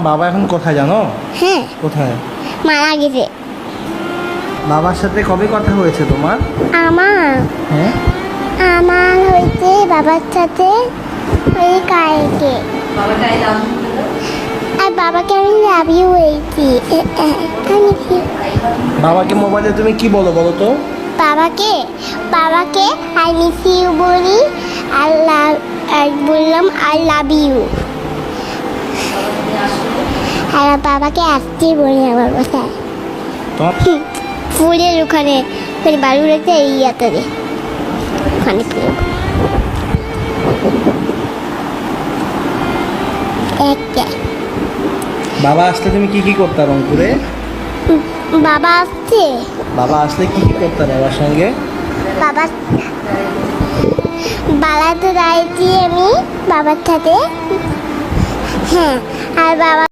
বাবা এখন কোথায় জানো? হ্যাঁ, কোথায়? মারা গেছে। বাবার সাথে কবে কথা হয়েছে তোমার? আমার হ্যাঁ, আমার হয়েছে বাবার সাথে ওই কালকে। আর বাবাকে আমি লাভ ইউ হয়েছি। বাবাকে মোবাইলে তুমি কি বলো বলো তো? বাবাকে বাবাকে আই মিস ইউ বলি, আর বললাম আই লাভ ইউ। আর বাবাকে আসতে বলি আমার বাসায়। তোমার ফুলের ওখানে বালু রেখে এই ইয়াতে ওখানে একটা বাবা আসলে তুমি কি কি করতে রংপুরে? বাবা আসছে। বাবা আসলে কি কি করতে বাবার সঙ্গে? বাবা বালাতে দাঁড়িয়েছি আমি বাবার সাথে। হ্যাঁ, আর বাবা